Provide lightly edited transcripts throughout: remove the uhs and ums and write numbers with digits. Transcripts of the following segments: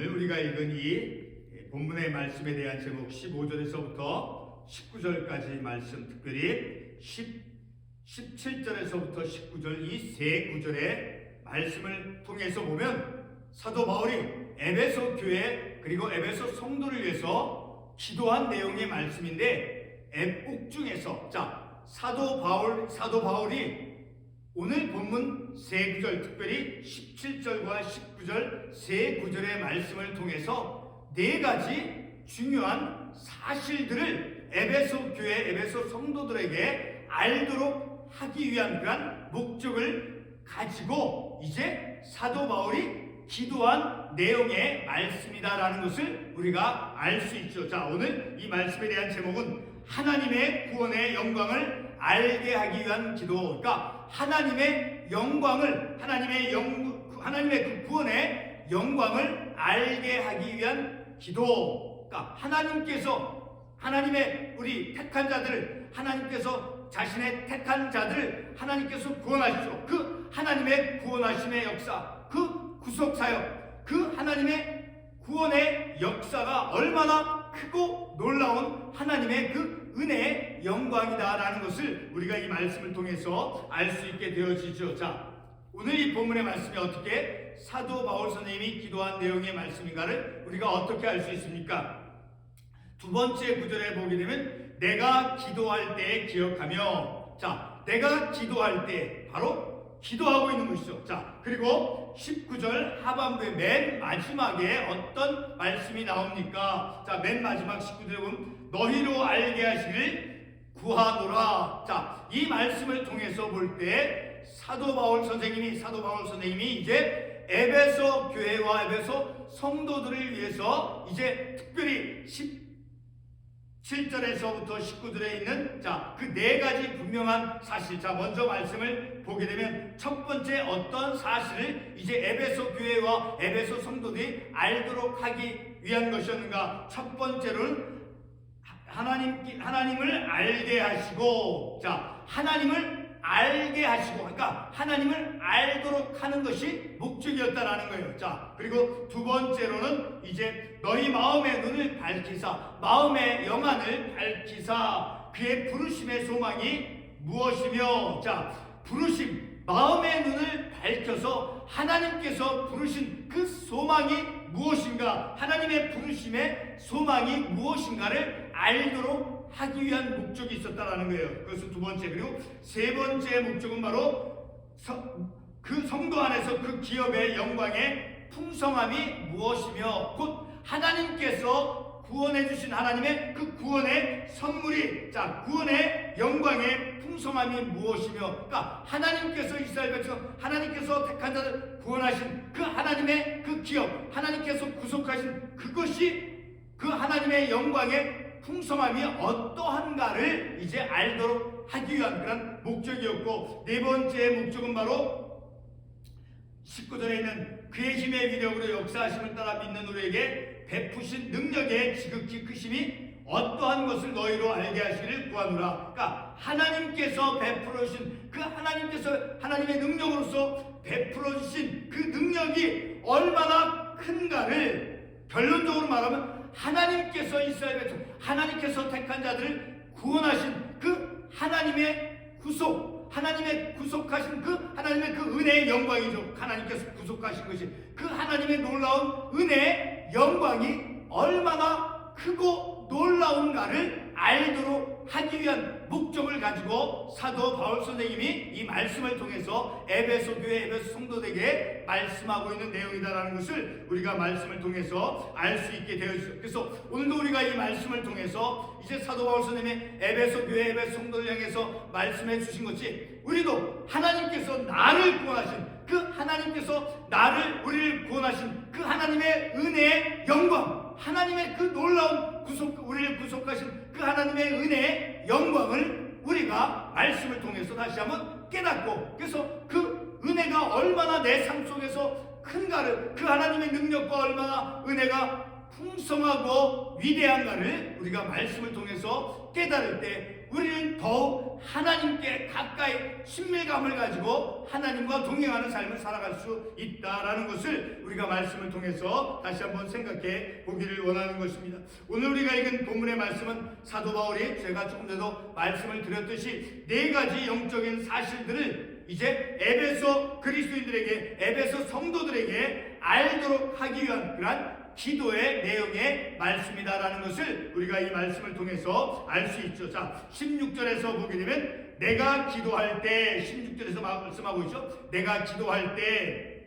오늘 우리가 읽은 이 본문의 말씀에 대한 제목 15절에서부터 19절까지 말씀, 특별히 17절에서부터 19절 이 세 구절의 말씀을 통해서 보면 사도 바울이 에베소 교회 그리고 에베소 성도를 위해서 기도한 내용의 말씀인데, 옥중에서 사도 바울이 오늘 본문 세 구절, 특별히 17절과 19절 세 구절의 말씀을 통해서 네 가지 중요한 사실들을 에베소 교회, 에베소 성도들에게 알도록 하기 위한 그런 목적을 가지고 이제 사도 바울이 기도한 내용의 말씀이다라는 것을 우리가 알 수 있죠. 오늘 이 말씀에 대한 제목은 하나님의 구원의 영광을 알게 하기 위한 기도. 그러니까 하나님의 영광을, 하나님의 그 구원의 영광을 알게 하기 위한 기도. 그러니까 하나님의 우리 택한 자들을, 하나님께서 자신의 택한 자들을 하나님께서 구원하시죠. 그 하나님의 구원하심의 역사, 그 구속사역, 그 하나님의 구원의 역사가 얼마나 크고 놀라운 하나님의 그 은혜의 영광이다라는 것을 우리가 이 말씀을 통해서 알 수 있게 되어지죠. 오늘 이 본문의 말씀이 어떻게 사도 바울 선생님이 기도한 내용의 말씀인가를 우리가 어떻게 알 수 있습니까? 두 번째 구절에 보게 되면 내가 기도할 때 기억하며, 내가 기도할 때 바로 기도하고 있는 것이죠. 그리고 19절 하반부의 맨 마지막에 어떤 말씀이 나옵니까? 맨 마지막 19절에 보면 너희로 알게 하시길 구하노라. 이 말씀을 통해서 볼 때 사도 바울 선생님이 이제 에베소 교회와 에베소 성도들을 위해서 이제 특별히 17절에서부터 19절에 있는 그 네 가지 분명한 사실. 먼저 말씀을 보게 되면 첫 번째 어떤 사실을 이제 에베소 교회와 에베소 성도들이 알도록 하기 위한 것이었는가? 첫 번째로는 하나님을 알게 하시고, 그러니까 하나님을 알도록 하는 것이 목적이었다라는 거예요. 그리고 두 번째로는 이제 너희 마음의 눈을 밝히사, 마음의 영안을 밝히사 그의 부르심의 소망이 무엇이며, 부르심, 마음의 눈을 밝혀서 하나님께서 부르신 그 소망이 무엇인가, 하나님의 부르심의 소망이 무엇인가를 알도록 하기 위한 목적이 있었다라는 거예요. 그것은 두 번째. 그리고 세 번째 목적은 바로 그 성도 안에서 그 기업의 영광의 풍성함이 무엇이며, 곧 하나님께서 구원해 주신 하나님의 그 구원의 선물이, 구원의 영광의 풍성함이 무엇이며, 그러니까 하나님께서 이스라엘 백성, 하나님께서 택한 자를 구원하신 그 하나님의 그 기업, 하나님께서 구속하신 그것이 그 하나님의 영광의 풍성함이 어떠한가를 이제 알도록 하기 위한 그런 목적이었고, 네 번째 목적은 바로 19절에 있는 그의 힘의 위력으로 역사하심을 따라 믿는 우리에게 베푸신 능력의 지극히 크심이 어떠한 것을 너희로 알게 하시기를 구하노라. 그러니까 하나님께서 베풀어 주신 그 하나님의 능력으로서 베풀어 주신 그 능력이 얼마나 큰가를, 결론적으로 말하면 하나님께서 이스라엘 백성, 하나님께서 택한 자들을 구원하신 그 하나님의 구속, 하나님의 구속하신 그 하나님의 그 은혜의 영광이죠. 하나님께서 구속하신 것이 그 하나님의 놀라운 은혜의 영광이 얼마나 크고 놀라운가를 알도록 하기 위한 목적을 가지고 사도 바울 선생님이 이 말씀을 통해서 에베소 교회, 에베소 성도들에게 말씀하고 있는 내용이다라는 것을 우리가 말씀을 통해서 알 수 있게 되어 있어요. 그래서 오늘도 우리가 이 말씀을 통해서 이제 사도 바울 선생님이 에베소 교회, 에베소 성도를 향해서 말씀해 주신 것이, 우리도 하나님께서 나를 구원하신 그 하나님께서 우리를 구원하신 그 하나님의 은혜의 영광, 하나님의 그 놀라운 우리를 구속하신 그 하나님의 은혜의 영광을 우리가 말씀을 통해서 다시 한번 깨닫고, 그래서 그 은혜가 얼마나 내 삶 속에서 큰가를, 그 하나님의 능력과 얼마나 은혜가 풍성하고 위대한가를 우리가 말씀을 통해서 깨달을 때 우리는 더욱 하나님께 가까이 친밀감을 가지고 하나님과 동행하는 삶을 살아갈 수 있다라는 것을 우리가 말씀을 통해서 다시 한번 생각해 보기를 원하는 것입니다. 오늘 우리가 읽은 본문의 말씀은 사도 바울이 제가 조금 전에도 말씀을 드렸듯이 네 가지 영적인 사실들을 이제 에베소 그리스도인들에게, 에베소 성도들에게 알도록 하기 위한 그러한 기도의 내용의 말씀이다라는 것을 우리가 이 말씀을 통해서 알 수 있죠. 자, 16절에서 보게 되면 내가 기도할 때, 16절에서 말씀하고 있죠. 내가 기도할 때,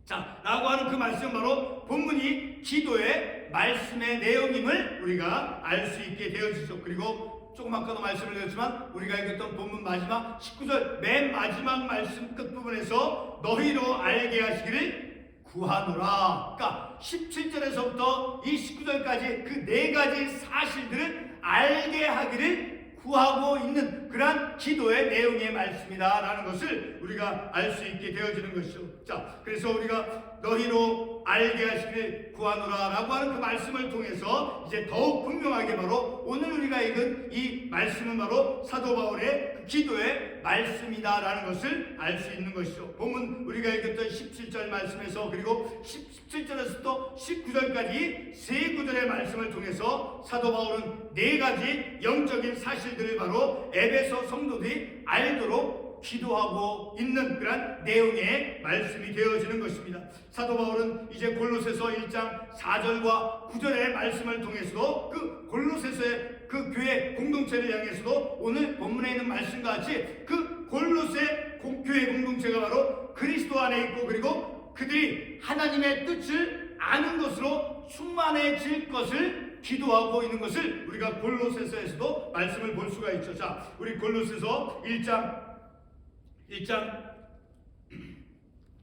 자, 라고 하는 그 말씀 바로 본문이 기도의 말씀의 내용임을 우리가 알 수 있게 되어지죠. 그리고 조금 아까도 말씀을 드렸지만 우리가 읽었던 본문 마지막 19절 맨 마지막 말씀 끝부분에서 너희로 알게 하시기를 구하노라. 그러니까 17절에서부터 이 19절까지 그 네 가지 사실들을 알게 하기를 구하고 있는 그러한 기도의 내용의 말씀이다라는 것을 우리가 알 수 있게 되어지는 것이죠. 자, 그래서 우리가 너희로 알게 하시길 구하노라라고 하는 그 말씀을 통해서 이제 더욱 분명하게 바로 오늘 우리가 읽은 이 말씀은 바로 사도 바울의 그 기도의 말씀이다라는 것을 알 수 있는 것이죠. 본문 우리가 읽었던 17절 말씀에서 그리고 17절에서부터 19절까지 세 구절의 말씀을 통해서 사도 바울은 네 가지 영적인 사실들을 바로 에베소 성도들이 알도록 기도하고 있는 그런 내용의 말씀이 되어지는 것입니다. 사도 바울은 이제 골로새서 1장 4절과 9절의 말씀을 통해서도 그 골로새서의 그 교회 공동체를 향해서도 오늘 본문에 있는 말씀과 같이 그 골로새 교회 공동체가 바로 그리스도 안에 있고 그리고 그들이 하나님의 뜻을 아는 것으로 충만해질 것을 기도하고 있는 것을 우리가 골로새서에서도 말씀을 볼 수가 있죠. 자, 우리 골로새서 1장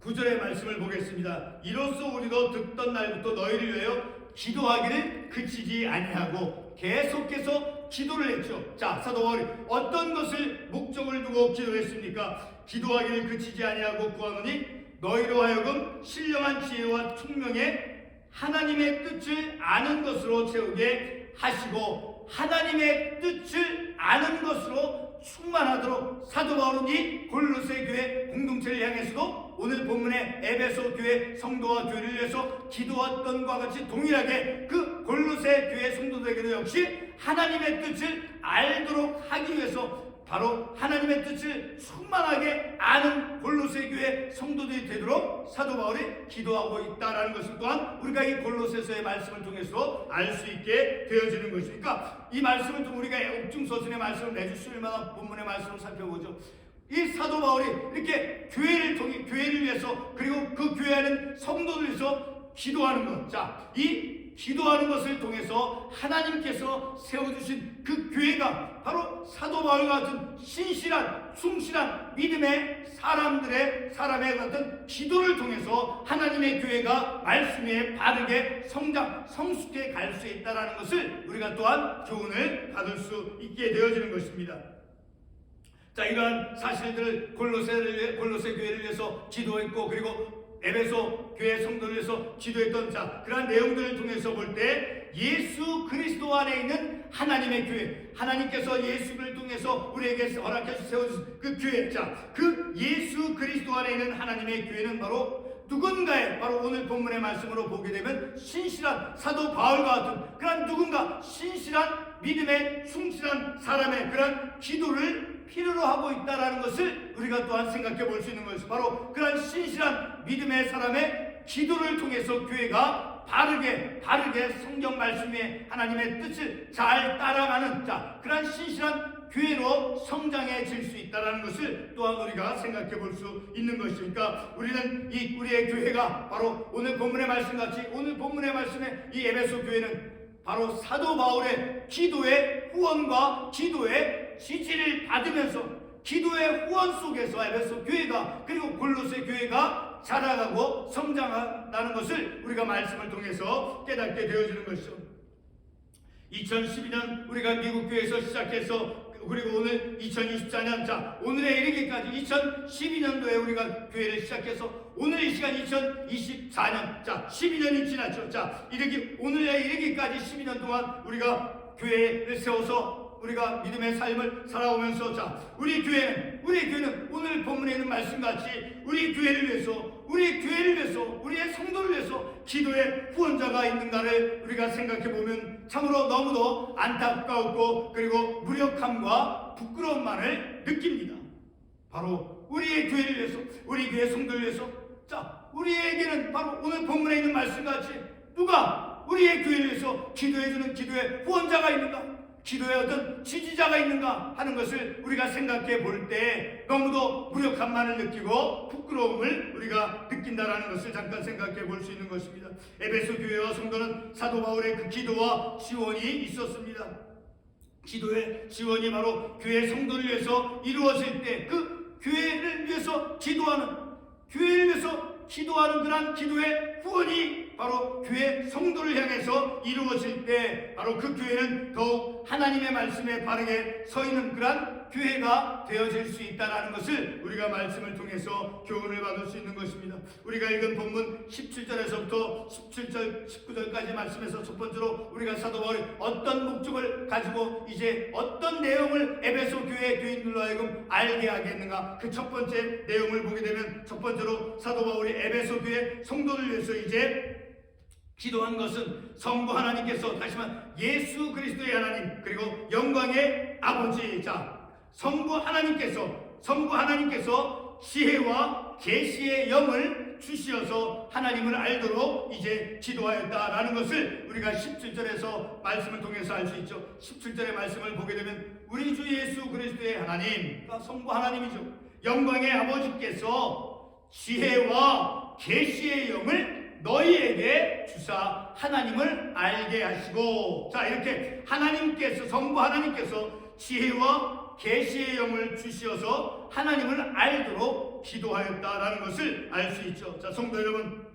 9절의 말씀을 보겠습니다. 이로써 우리도 듣던 날부터 너희를 위하여 기도하기를 그치지 아니하고 계속해서 기도를 했죠. 자, 사도 바울이 어떤 것을 목적을 두고 기도했습니까? 기도하기를 그치지 아니하고 구하노니 너희로 하여금 신령한 지혜와 총명에 하나님의 뜻을 아는 것으로 채우게 하시고 하나님의 뜻을 아는 것으로 충만하도록 사도 바울은 이 골로새 교회 공동체를 향해서도 오늘 본문의 에베소 교회 성도와 교회를 위해서 기도했던 것과 같이 동일하게 그 골로새 교회 성도들에게도 역시 하나님의 뜻을 알도록 하기 위해서 바로 하나님의 뜻을 충만하게 아는 골로새 교회 성도들이 되도록 사도 바울이 기도하고 있다라는 것을 또한 우리가 이 골로새서의 말씀을 통해서 알 수 있게 되어지는 것이니까 이 말씀을 통 우리가 옥중서신의 말씀을 매주 수요일마다 본문의 말씀을 살펴보죠. 이 사도 바울이 이렇게 교회를 위해서 그리고 그 교회 안에 성도들을 위해서 기도하는 것, 자, 이 기도하는 것을 통해서 하나님께서 세워주신 그 교회가 바로 사도 바울과 같은 신실한 충실한 믿음의 사람의 같은 기도를 통해서 하나님의 교회가 말씀에 바르게 성장 성숙해 갈 수 있다는 것을 우리가 또한 교훈을 받을 수 있게 되어지는 것입니다. 자, 이러한 사실들을 골로새 교회를 위해서 기도했고 그리고 에베소 교회 성도를 위해서 기도했던 자, 그러한 내용들을 통해서 볼 때 예수 그리스도 안에 있는 하나님의 교회, 하나님께서 예수를 통해서 우리에게 허락해서 세워주신 그 교회, 자, 그 예수 그리스도 안에 있는 하나님의 교회는 바로 누군가의, 바로 오늘 본문의 말씀으로 보게 되면 신실한 사도 바울과 같은 그런 누군가 신실한 믿음에 충실한 사람의 그런 기도를 필요로 하고 있다는 것을 우리가 또한 생각해 볼 수 있는 것이 바로 그런 신실한 믿음의 사람의 기도를 통해서 교회가 바르게 성경 말씀에 하나님의 뜻을 잘 따라가는 자, 그런 신실한 교회로 성장해질 수 있다는 것을 또한 우리가 생각해 볼 수 있는 것이니까 우리는 우리의 교회가 바로 오늘 본문의 말씀같이 오늘 본문의 말씀에 이 에베소 교회는 바로 사도 바울의 기도의 후원과 기도의 지지를 받으면서 기도의 후원 속에서 에베소 교회가 그리고 골로새 교회가 자라가고 성장한다는 것을 우리가 말씀을 통해서 깨닫게 되어지는 것이죠. 2012년 우리가 미국 교회에서 시작해서 그리고 오늘 2024년 자 오늘에 이르기까지 2012년도에 우리가 교회를 시작해서 오늘 이 시간 2024년 자 12년이 지났죠. 자 오늘에 이르기까지 12년 동안 우리가 교회를 세워서 우리가 믿음의 삶을 살아오면서 자, 우리 교회는 오늘 본문에 있는 말씀같이 우리 교회를 위해서 우리의 성도를 위해서 기도의 후원자가 있는가를 우리가 생각해 보면 참으로 너무도 안타까웠고 그리고 무력함과 부끄러움만을 느낍니다. 바로 우리의 교회를 위해서, 우리 교회 성도를 위해서, 자, 우리에게는 바로 오늘 본문에 있는 말씀같이 누가 우리의 교회를 위해서 기도해주는 기도의 후원자가 있는가, 기도의 어떤 지지자가 있는가 하는 것을 우리가 생각해 볼 때 너무도 무력함만을 느끼고 부끄러움을 우리가 느낀다라는 것을 잠깐 생각해 볼 수 있는 것입니다. 에베소 교회와 성도는 사도 바울의 그 기도와 지원이 있었습니다. 기도의 지원이 바로 교회 성도를 위해서 이루어질 때 그 교회를 위해서 기도하는 그러한 기도의 후원이 바로 교회 성도를 향해서 이루어질 때 바로 그 교회는 더욱 하나님의 말씀에 바르게 서 있는 그러한 교회가 되어질 수 있다는 것을 우리가 말씀을 통해서 교훈을 받을 수 있는 것입니다. 우리가 읽은 본문 17절에서부터 17절, 19절까지 말씀에서 첫 번째로 우리가 사도 바울이 어떤 목적을 가지고 이제 어떤 내용을 에베소 교회 교인들로 하여금 알게 하겠는가, 그 첫 번째 내용을 보게 되면 첫 번째로 사도 바울이 에베소 교회 성도를 위해서 이제 기도한 것은 성부 하나님께서, 다시 말해 예수 그리스도의 하나님 그리고 영광의 아버지, 자, 성부 하나님께서 지혜와 계시의 영을 주시어서 하나님을 알도록 이제 기도하였다라는 것을 우리가 17절에서 말씀을 통해서 알 수 있죠. 17절의 말씀을 보게 되면 우리 주 예수 그리스도의 하나님, 그러니까 성부 하나님이죠. 영광의 아버지께서 지혜와 계시의 영을 너희에게 주사 하나님을 알게 하시고, 자, 이렇게 하나님께서, 성부 하나님께서 지혜와 계시의 영을 주시어서 하나님을 알도록 기도하였다라는 것을 알 수 있죠. 자, 성도 여러분,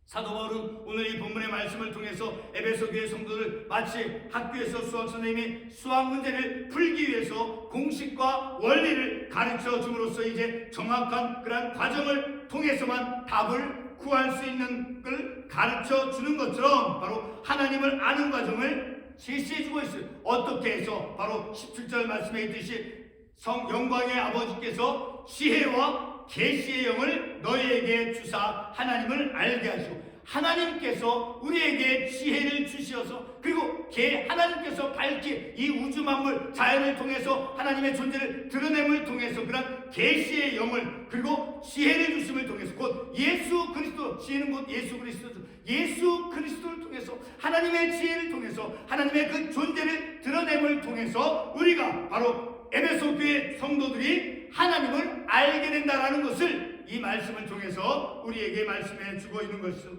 사도 바울은 오늘 이 본문의 말씀을 통해서 에베소 교회 성도들 마치 학교에서 수학 선생님이 수학 문제를 풀기 위해서 공식과 원리를 가르쳐 줌으로써 이제 정확한 그러한 과정을 통해서만 답을 구할 수 있는 걸 가르쳐 주는 것처럼 바로 하나님을 아는 과정을 제시해주고 있어요. 어떻게 해서? 바로 17절 말씀에 있듯이 영광의 아버지께서 지혜와 계시의 영을 너희에게 주사 하나님을 알게 하시고, 하나님께서 우리에게 지혜를 주시어서, 그리고 하나님께서 밝히 이 우주 만물 자연을 통해서 하나님의 존재를 드러냄을 통해서 그런 계시의 영을, 그리고 지혜를 주심을 통해서, 곧 예수 그리스도, 지혜는 곧 예수 그리스도죠. 예수 그리스도를 통해서, 하나님의 지혜를 통해서 하나님의 그 존재를 드러냄을 통해서 우리가 바로 에베소 교회 성도들이 하나님을 알게 된다라는 것을 이 말씀을 통해서 우리에게 말씀해 주고 있는 것이죠.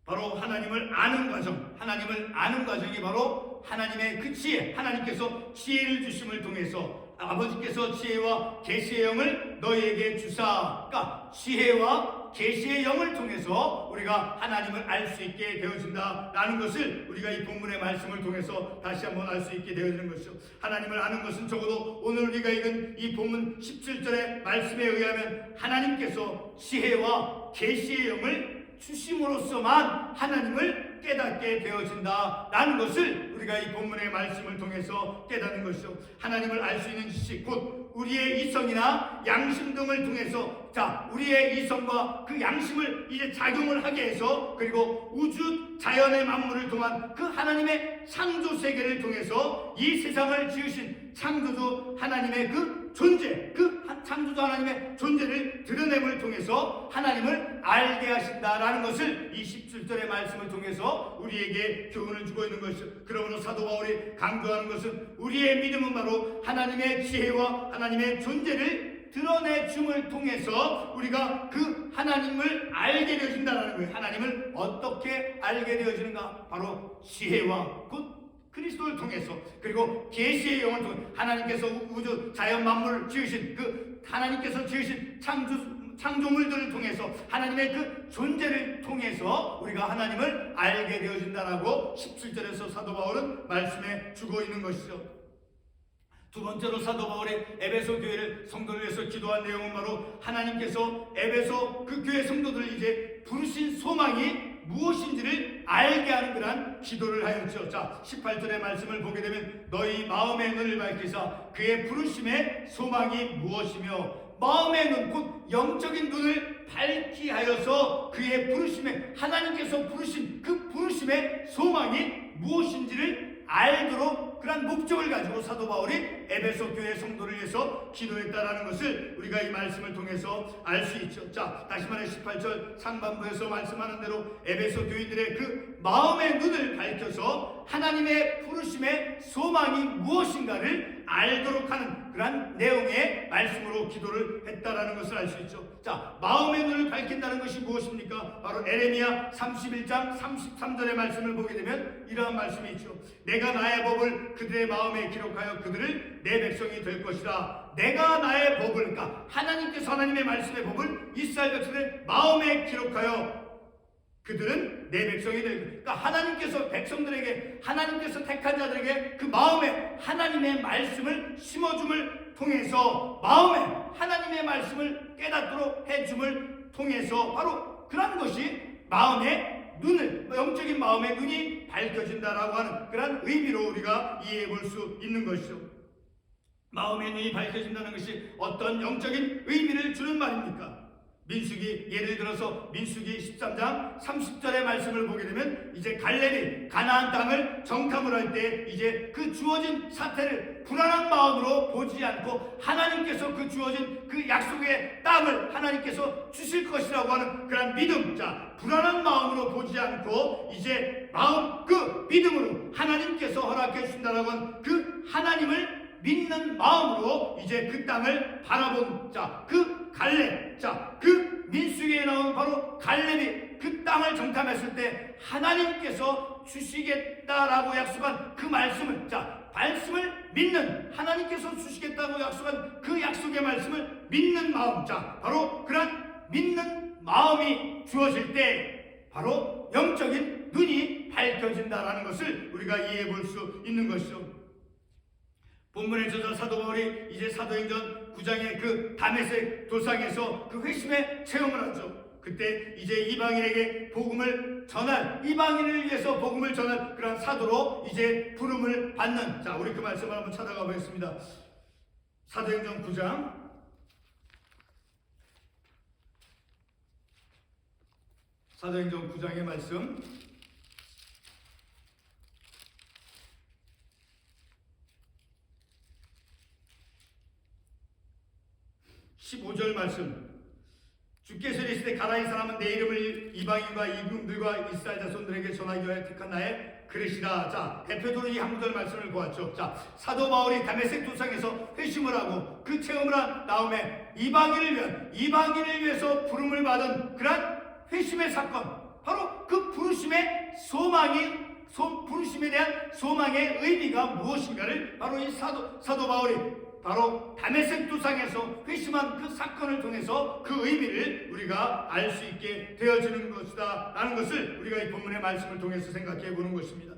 바로 하나님을 아는 과정이 바로 하나님의 그 지혜, 하나님께서 지혜를 주심을 통해서 아버지께서 지혜와 계시의 영을 너희에게 주사, 그러니까 지혜와 계시의 영을 통해서 우리가 하나님을 알 수 있게 되어진다라는 것을 우리가 이 본문의 말씀을 통해서 다시 한번 알 수 있게 되어지는 것이죠. 하나님을 아는 것은 적어도 오늘 우리가 읽은 이 본문 17절의 말씀에 의하면 하나님께서 지혜와 계시의 영을 주심으로써만 하나님을 깨닫게 되어진다라는 것을 우리가 이 본문의 말씀을 통해서 깨닫는 것이죠. 하나님을 알 수 있는 지식, 곧 우리의 이성이나 양심 등을 통해서, 자, 우리의 이성과 그 양심을 이제 작용을 하게 해서, 그리고 우주 자연의 만물을 통한 그 하나님의 창조 세계를 통해서 이 세상을 지으신 창조주 하나님의 그 존재, 그 창조주 하나님의 존재를 드러냄을 통해서 하나님을 알게 하신다라는 것을 이 17절의 말씀을 통해서 우리에게 교훈을 주고 있는 것이죠. 그러므로 사도 바울이 강조하는 것은 우리의 믿음은 바로 하나님의 지혜와 하나님의 존재를 드러내줌을 통해서 우리가 그 하나님을 알게 되어진다는 거예요. 하나님을 어떻게 알게 되어지는가? 바로 지혜와 곧 그리스도를 통해서, 그리고 계시의 영을 통해 하나님께서 우주 자연 만물을 지으신 그 하나님께서 지으신 창조물들을 통해서 하나님의 그 존재를 통해서 우리가 하나님을 알게 되어진다라고 17절에서 사도 바울은 말씀해 주고 있는 것이죠. 두 번째로 사도 바울이 에베소 교회를 성도를 위해서 기도한 내용은 바로 하나님께서 에베소 그 교회 성도들을 이제 부르신 소망이 무엇인지를 알게 하는 그러한 기도를 하였죠. 자, 18절의 말씀을 보게 되면 너희 마음의 눈을 밝히사 그의 부르심의 소망이 무엇이며, 마음의 눈, 곧 영적인 눈을 밝히 하여서 그의 부르심에, 하나님께서 부르신 그 부르심의 소망이 무엇인지를 알도록 그런 목적을 가지고 사도 바울이 에베소 교회 성도를 위해서 기도했다라는 것을 우리가 이 말씀을 통해서 알 수 있죠. 자, 다시 말해 18절 상반부에서 말씀하는 대로 에베소 교인들의 그 마음의 눈을 밝혀서 하나님의 부르심의 소망이 무엇인가를 알도록 하는 그런 내용의 말씀으로 기도를 했다라는 것을 알 수 있죠. 자, 마음의 눈을 밝힌다는 것이 무엇입니까? 바로 에레미야 31장 33절의 말씀을 보게 되면 이러한 말씀이 있죠. 내가 나의 법을 그들의 마음에 기록하여 그들을 내 백성이 될 것이라. 내가 나의 법을, 그러니까 하나님께서 하나님의 말씀의 법을 이스라엘 백성의 마음에 기록하여 그들은 내 백성이 되고, 그러니까 하나님께서 백성들에게, 하나님께서 택한 자들에게 그 마음에 하나님의 말씀을 심어줌을 통해서, 마음에 하나님의 말씀을 깨닫도록 해줌을 통해서 바로 그런 것이 마음의 눈을, 영적인 마음의 눈이 밝혀진다라고 하는 그런 의미로 우리가 이해해 볼 수 있는 것이죠. 마음의 눈이 밝혀진다는 것이 어떤 영적인 의미를 주는 말입니까? 민수기, 예를 들어서 민수기 13장 30절의 말씀을 보게 되면 이제 갈렙이 가나안 땅을 정탐을 할 때 이제 그 주어진 사태를 불안한 마음으로 보지 않고 하나님께서 그 주어진 그 약속의 땅을 하나님께서 주실 것이라고 하는 그런 믿음, 자, 불안한 마음으로 보지 않고 이제 마음, 그 믿음으로 하나님께서 허락해 주신다라고 하는 그 하나님을 믿는 마음으로 이제 그 땅을 바라본, 자, 그 갈렙, 자, 그 민수기에 나온 바로 갈렙이 그 땅을 정탐했을 때 하나님께서 주시겠다라고 약속한 그 말씀을, 자, 말씀을 믿는, 하나님께서 주시겠다고 약속한 그 약속의 말씀을 믿는 마음, 자, 바로 그런 믿는 마음이 주어질 때 바로 영적인 눈이 밝혀진다라는 것을 우리가 이해해 볼 수 있는 것이죠. 본문의 저자 사도 바울이 이제 사도행전 9장의 그 다메섹 도상에서 그 회심의 체험을 하죠. 그때 이제 이방인에게 복음을 전할, 이방인을 위해서 복음을 전할 그런 사도로 이제 부름을 받는, 자, 우리 그 말씀을 한번 찾아가 보겠습니다. 사도행전 9장 사도행전 9장의 말씀 15절 말씀. 주께서 이르시되 가라, 이 사람은 내 이름을 이방인과 이방인들과 이스라엘 자손들에게 전하기 위하여 택한 나의 그릇이라. 자, 대표적으로 이 한 구절 말씀을 보았죠. 자, 사도 바울이 다메섹 도상에서 회심을 하고 그 체험을 한 다음에 이방인을 위해서 부름을 받은 그런 회심의 사건, 바로 그 부르심의 소망이, 부르심에 대한 소망의 의미가 무엇인가를 바로 이 사도 바울이 바로 다메섹 도상에서 회심한 그 사건을 통해서 그 의미를 우리가 알 수 있게 되어지는 것이다 라는 것을 우리가 이 본문의 말씀을 통해서 생각해 보는 것입니다.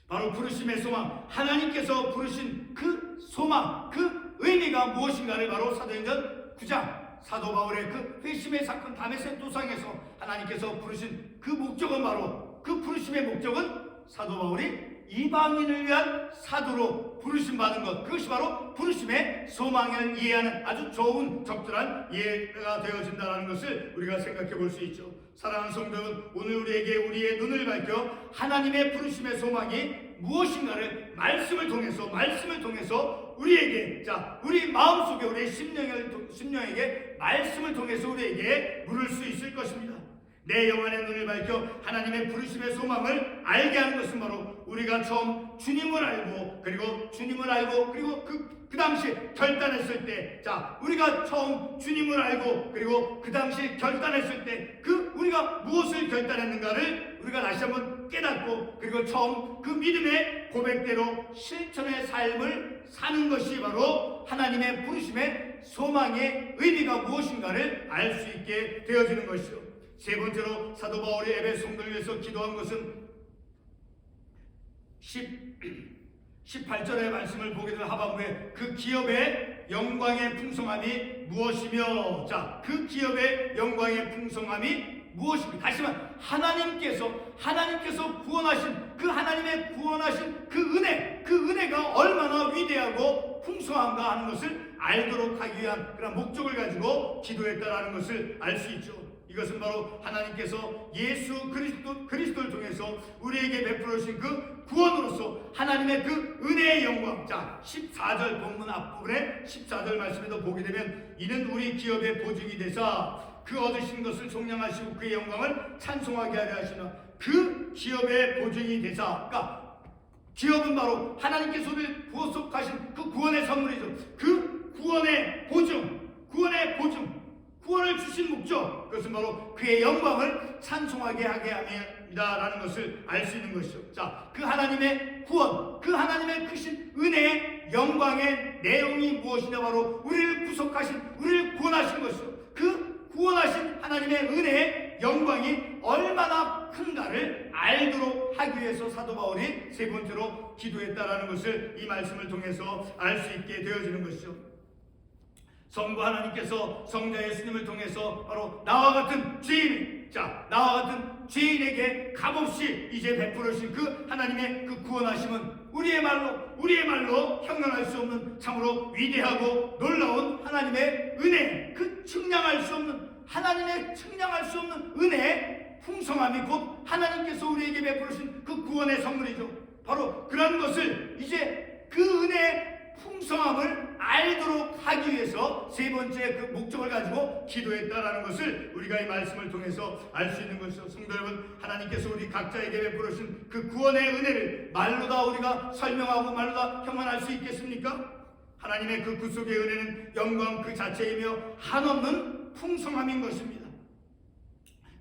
바로 부르심의 소망, 하나님께서 부르신 그 소망, 그 의미가 무엇인가를 바로 사도행전 9장 사도 바울의 그 회심의 사건 다메섹 도상에서 하나님께서 부르신 그 목적은, 바로 그 부르심의 목적은 사도 바울이 이방인을 위한 사도로 부르심 받은 것, 그것이 바로 부르심의 소망을 이해하는 아주 좋은 적절한 이해가 되어진다는 것을 우리가 생각해 볼 수 있죠. 사랑하는 성도 여러분, 오늘 우리에게 우리의 눈을 밝혀 하나님의 부르심의 소망이 무엇인가를 말씀을 통해서 우리에게, 자, 우리 마음속에, 우리의 심령에게 말씀을 통해서 우리에게 물을 수 있을 것입니다. 내 영안의 눈을 밝혀 하나님의 부르심의 소망을 알게 하는 것은 바로 우리가 처음 주님을 알고 그리고 그 당시 결단했을 때, 자, 우리가 처음 주님을 알고 그리고 그 당시 결단했을 때 그 우리가 무엇을 결단했는가를 우리가 다시 한번 깨닫고 그리고 처음 그 믿음의 고백대로 실천의 삶을 사는 것이 바로 하나님의 부르심의 소망의 의미가 무엇인가를 알 수 있게 되어지는 것이죠. 세 번째로 사도 바울이 에베소 성도를 위해서 기도한 것은 18절의 말씀을 보게 되면 하반부에 그 기업의 영광의 풍성함이 무엇이며, 자, 그 기업의 영광의 풍성함이 무엇입니까? 다시 말해 하나님께서 구원하신 그 하나님의 구원하신 그 은혜가 얼마나 위대하고 풍성한가 하는 것을 알도록 하기 위한 그런 목적을 가지고 기도했다라는 것을 알 수 있죠. 이것은 바로 하나님께서 예수 그리스도를 통해서 우리에게 베풀어 주신 그 구원으로서 하나님의 그 은혜의 영광. 자, 14절 본문 앞부분에 14절 말씀에도 보게 되면 이는 우리 기업의 보증이 되사 그 얻으신 것을 속량하시고 그의 영광을 찬송하게 하려 하시나 그 기업의 보증이 되사. 그러니까 기업은 바로 하나님께서 우리를 구속하신 그 구원의 선물이죠. 그 구원의 보증, 구원을 주신 목적, 그것은 바로 그의 영광을 찬송하게 하게 합니다라는 것을 알 수 있는 것이죠. 자, 그 하나님의 구원, 그 하나님의 크신 은혜의 영광의 내용이 무엇이냐? 바로 우리를 구속하신, 우리를 구원하신 것이죠. 그 구원하신 하나님의 은혜의 영광이 얼마나 큰가를 알도록 하기 위해서 사도 바울이 세 번째로 기도했다라는 것을 이 말씀을 통해서 알 수 있게 되어지는 것이죠. 성부 하나님께서 성자 예수님을 통해서 바로 나와 같은 죄인에게 값없이 이제 베풀어 주신 그 하나님의 그 구원하심은 우리의 말로 형용할 수 없는 참으로 위대하고 놀라운 하나님의 은혜, 그 하나님의 측량할 수 없는 은혜의 풍성함이 곧 하나님께서 우리에게 베풀어 주신 그 구원의 선물이죠. 바로 그런 것을 이제 그 은혜의 풍성함을 알도록 하기 위해서 세 번째 그 목적을 가지고 기도했다라는 것을 우리가 이 말씀을 통해서 알 수 있는 것이죠. 성도 여러분, 하나님께서 우리 각자에게 베풀어 주신 그 구원의 은혜를 말로 다 우리가 설명하고 말로 다 형언할 수 있겠습니까? 하나님의 그 구속의 은혜는 영광 그 자체이며 한없는 풍성함인 것입니다.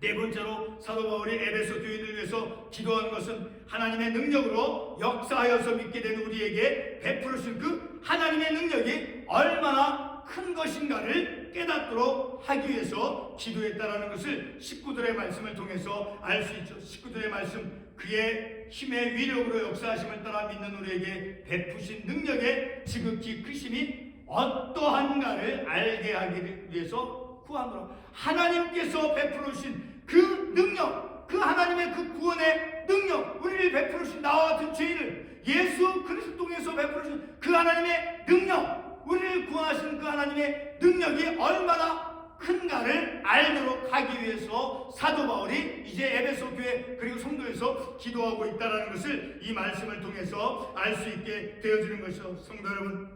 네 번째로 사도 바울이 에베소 교인을 위해서 기도한 것은 하나님의 능력으로 역사하여서 믿게 된 우리에게 베풀어 주신 그 하나님의 능력이 얼마나 큰 것인가를 깨닫도록 하기 위해서 기도했다라는 것을 식구들의 말씀을 통해서 알 수 있죠. 식구들의 말씀, 그의 힘의 위력으로 역사하심을 따라 믿는 우리에게 베푸신 능력의 지극히 크심이 어떠한가를 알게 하기 위해서 구하노라. 하나님께서 베풀어 주신 그 능력, 그 하나님의 그 구원의 능력, 우리를 베풀어 주신 나와 같은 죄인을 예수 그리스도 통해서 베풀어 주신 그 하나님의 능력, 우리를 구원하신 그 하나님의 능력이 얼마나 큰가를 알도록 하기 위해서 사도 바울이 이제 에베소 교회 그리고 성도에서 기도하고 있다는 것을 이 말씀을 통해서 알 수 있게 되어지는 것이죠. 성도 여러분,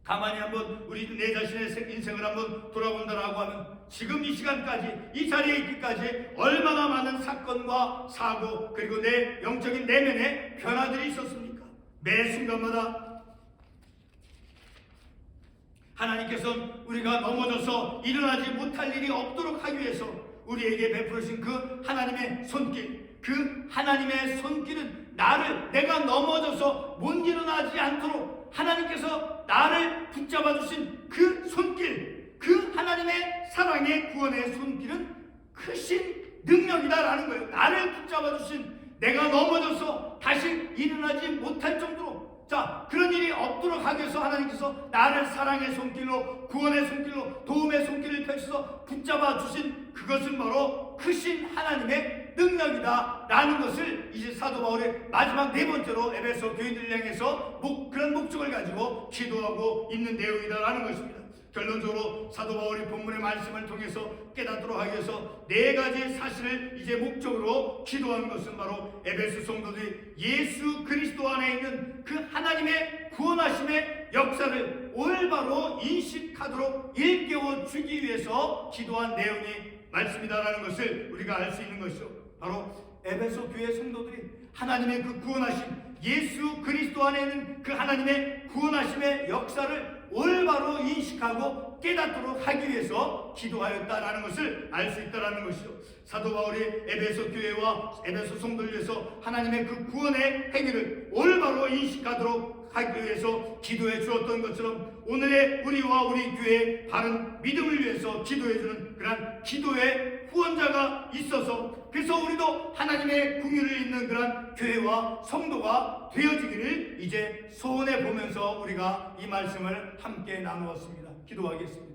가만히 한번 우리 내 자신의 인생을 한번 돌아본다라고 하면 지금 이 시간까지 이 자리에 있기까지 얼마나 많은 사건과 사고 그리고 내 영적인 내면의 변화들이 있었습니까? 매 순간마다 하나님께서는 우리가 넘어져서 일어나지 못할 일이 없도록 하기 위해서 우리에게 베풀으신 그 하나님의 손길, 그 하나님의 손길은 내가 넘어져서 못 일어나지 않도록 하나님께서 나를 붙잡아 주신 그 손길, 그 하나님의 사랑의 구원의 손길은 크신 능력이다라는 거예요. 나를 붙잡아 주신, 내가 넘어져서 다시 일어나지 못할 정도로 그런 일이 없도록 하기 위해서 하나님께서 나를 사랑의 손길로, 구원의 손길로, 도움의 손길을 펼쳐서 붙잡아 주신 그것은 바로 크신 하나님의 능력이다 라는 것을 이제 사도 바울의 마지막 네 번째로 에베소 교인들을 향해서 그런 목적을 가지고 기도하고 있는 내용이다 라는 것입니다. 결론적으로 사도 바울이 본문의 말씀을 통해서 깨닫도록 하기 위해서 네 가지 사실을 이제 목적으로 기도하는 것은 바로 에베소 성도들이 예수 그리스도 안에 있는 그 하나님의 구원하심의 역사를 올바로 인식하도록 일깨워 주기 위해서 기도한 내용이 말씀이다라는 것을 우리가 알 수 있는 것이죠. 바로 에베소 교회 성도들이 하나님의 그 구원하심, 예수 그리스도 안에 있는 그 하나님의 구원하심의 역사를 올바로 인식하고 깨닫도록 하기 위해서 기도하였다라는 것을 알 수 있다라는 것이죠. 사도 바울이 에베소 교회와 에베소 성도를 위해서 하나님의 그 구원의 행위를 올바로 인식하도록 하기 위해서 기도해 주었던 것처럼 오늘의 우리와 우리 교회의 바른 믿음을 위해서 기도해 주는 그러한 기도의 후원자가 있어서, 그래서 우리도 하나님의 긍휼을 입는 그러한 교회와 성도가 되어지기를 이제 소원해 보면서 우리가 이 말씀을 함께 나누었습니다. 기도하겠습니다.